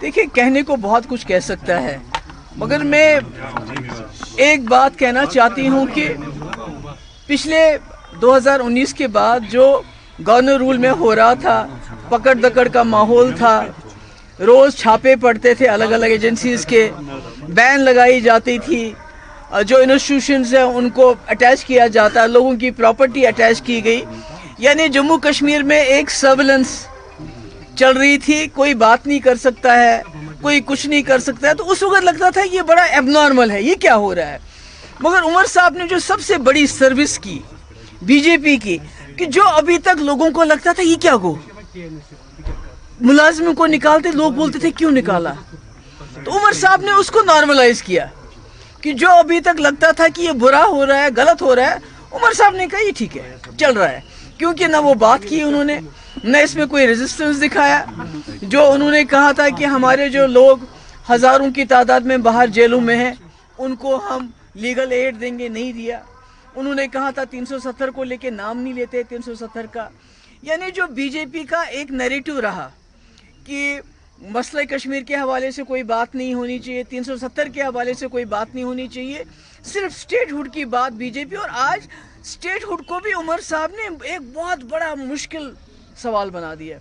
देखिए, कहने को बहुत कुछ कह सकता है, मगर मैं एक बात कहना चाहती हूँ कि पिछले 2019 के बाद जो गवर्नर रूल में हो रहा था, पकड़ दकड़ का माहौल था, रोज़ छापे पड़ते थे अलग अलग एजेंसीज़ के, बैन लगाई जाती थी, जो इंस्टीट्यूशंस हैं उनको अटैच किया जाता, लोगों की प्रॉपर्टी अटैच की गई, यानी जम्मू कश्मीर में एक सर्विलेंस चल रही थी। कोई बात नहीं कर सकता है, कोई कुछ नहीं कर सकता है। तो उस वक्त लगता था ये बड़ा एबनॉर्मल है, ये क्या हो रहा है। मगर उमर साहब ने जो सबसे बड़ी सर्विस की बीजेपी की, कि जो अभी तक लोगों को लगता था ये क्या हो, मुलाजिमों को निकालते, लोग बोलते थे क्यों निकाला, तो उमर साहब ने उसको नॉर्मलाइज किया कि जो अभी तक लगता था कि ये बुरा हो रहा है, गलत हो रहा है, उमर साहब ने कहा ये ठीक है, चल रहा है। क्योंकि ना वो बात की उन्होंने, न इसमें कोई रेजिस्टेंस दिखाया। जो उन्होंने कहा था कि हमारे जो लोग हज़ारों की तादाद में बाहर जेलों में हैं, उनको हम लीगल एड देंगे, नहीं दिया। उन्होंने कहा था 370 को लेके नाम नहीं लेते 370 का। यानी जो बीजेपी का एक नैरेटिव रहा कि मसला कश्मीर के हवाले से कोई बात नहीं होनी चाहिए, 370 के हवाले से कोई बात नहीं होनी चाहिए, सिर्फ स्टेटहुड की बात बीजेपी। और आज स्टेटहुड को भी उमर साहब ने एक बहुत बड़ा मुश्किल सवाल बना दिया।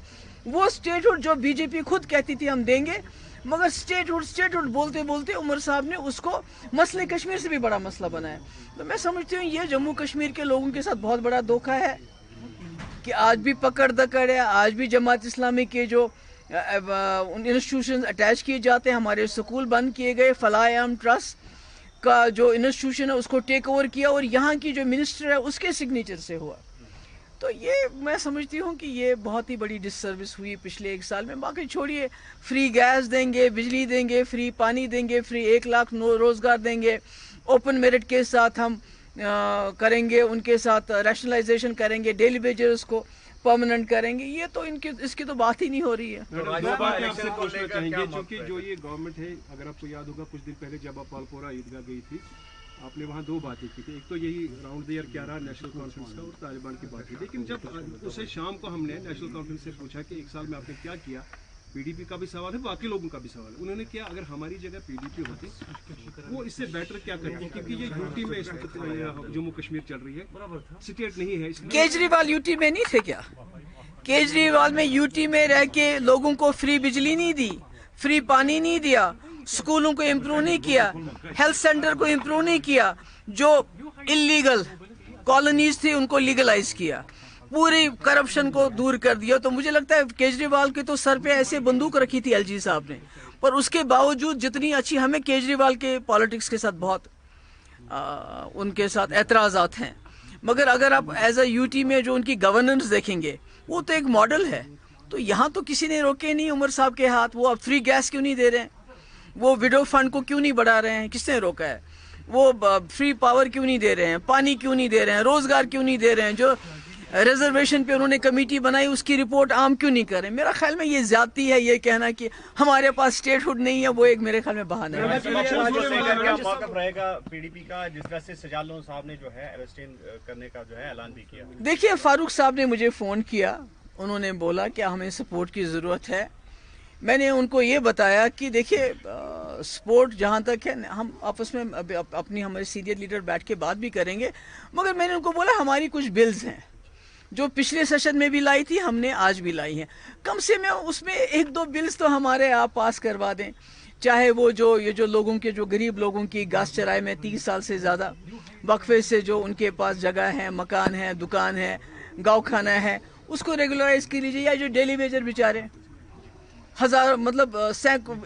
वो स्टेटहुड जो बीजेपी खुद कहती थी हम देंगे, मगर स्टेटहुड बोलते बोलते उमर साहब ने उसको मसले कश्मीर से भी बड़ा मसला बनाया। तो मैं समझती हूँ ये जम्मू कश्मीर के लोगों के साथ बहुत बड़ा धोखा है कि आज भी पकड़ दकड़ है, आज भी जमात इस्लामी के जो इंस्टीट्यूशन अटैच किए जाते हैं, हमारे स्कूल बंद किए गए, फलाह ट्रस्ट का जो इंस्टीट्यूशन है उसको टेक ओवर किया और यहाँ की जो मिनिस्टर है उसके सिग्नेचर से हुआ। तो ये मैं समझती हूँ कि ये बहुत ही बड़ी डिससर्विस हुई पिछले एक साल में। बाकी छोड़िए, फ्री गैस देंगे, बिजली देंगे, फ्री पानी देंगे, फ्री 1 लाख रोज़गार देंगे, ओपन मेरिट के साथ हम करेंगे, उनके साथ रैशनलाइजेशन करेंगे, डेली वेजेस को परमानेंट करेंगे। ये तो इसकी तो बात ही नहीं हो रही है। दो बातें आपसे पूछना चाहेंगे, क्योंकि जो ये गवर्नमेंट है, अगर आपको याद होगा कुछ दिन पहले जब आप पालपोरा ईदगाह गई थी, आपने वहाँ 2 बातें की थी। एक तो यही राउंड द ईयर क्या रहा नेशनल कॉन्फ्रेंस का और तालिबान की बात की। लेकिन जब उसे शाम को हमने नेशनल कॉन्फ्रेंस से पूछा कि 1 साल में आपने क्या किया, पीडीपी का भी सवाल है, बाकी लोगों का भी सवाल है, उन्होंने किया अगर हमारी जगह पीडीपी होती वो इससे बेटर क्या करती, क्योंकि ये यूटी में इस वक्त जम्मू कश्मीर चल रही है, स्टेट नहीं है। केजरीवाल यूटी में नहीं थे क्या? केजरीवाल में यूटी में रह के लोगों को फ्री बिजली नहीं दी, फ्री पानी नहीं दिया, स्कूलों को इम्प्रूव नहीं किया, हेल्थ सेंटर को इम्प्रूव नहीं किया, जो इलीगल कॉलोनीज थी उनको लीगलाइज किया, पूरी करप्शन को दूर कर दिया। तो मुझे लगता है केजरीवाल के तो सर पे ऐसे बंदूक रखी थी एलजी साहब ने, पर उसके बावजूद जितनी अच्छी, हमें केजरीवाल के पॉलिटिक्स के साथ बहुत उनके साथ एतराज़ात हैं, मगर अगर आप एज अ यूटी में जो उनकी गवर्नेंस देखेंगे वो तो एक मॉडल है। तो यहाँ तो किसी ने रोके नहीं उमर साहब के हाथ। वो अब फ्री गैस क्यों नहीं दे रहे हैं, वो विडो फंड को क्यों नहीं बढ़ा रहे हैं, किसने रोका है, वो फ्री पावर क्यों नहीं दे रहे हैं, पानी क्यों नहीं दे रहे हैं, रोजगार क्यों नहीं दे रहे हैं, जो रिजर्वेशन पे उन्होंने कमेटी बनाई उसकी रिपोर्ट आम क्यों नहीं कर रहे। मेरा ख्याल में ये ज्यादती है, ये कहना कि हमारे पास स्टेटहुड नहीं है, वो एक मेरे ख्याल में बहाना है। पीडीपी का जिस तरह से सजाद लोन साहब ने जो है अरेस्टेन करने का जो है ऐलान भी किया। देखिए, फारूक साहब ने मुझे फ़ोन किया, उन्होंने बोला कि हमें सपोर्ट की ज़रूरत है। मैंने उनको ये बताया कि देखिए सपोर्ट जहाँ तक है हम आपस में अपनी हमारे सीनियर लीडर बैठ के बात भी करेंगे, मगर मैंने उनको बोला हमारी कुछ बिल्स हैं जो पिछले सेशन में भी लाई थी, हमने आज भी लाई हैं, कम से कम उसमें 1-2 बिल्स तो हमारे आप पास करवा दें। चाहे वो जो ये जो लोगों के, जो गरीब लोगों की घास चराई में 30 साल से ज़्यादा वक्फे से जो उनके पास जगह है, मकान है, दुकान है, गाँव खाना है, उसको रेगुलराइज कर लीजिए। या जो डेली वेजर बेचारे हजार मतलब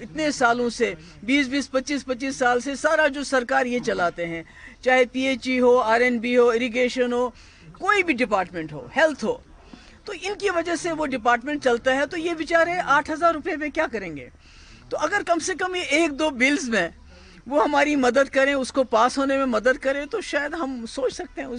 इतने सालों से 20-20, 25-25 साल से सारा जो सरकार ये चलाते हैं, चाहे पीएचई हो, आरएनबी हो, इरिगेशन हो, कोई भी डिपार्टमेंट हो, हेल्थ हो, तो इनकी वजह से वो डिपार्टमेंट चलता है। तो ये बेचारे 8,000 रुपये में क्या करेंगे। तो अगर कम से कम ये 1-2 बिल्स में वो हमारी मदद करें, उसको पास होने में मदद करें, तो शायद हम सोच सकते हैं।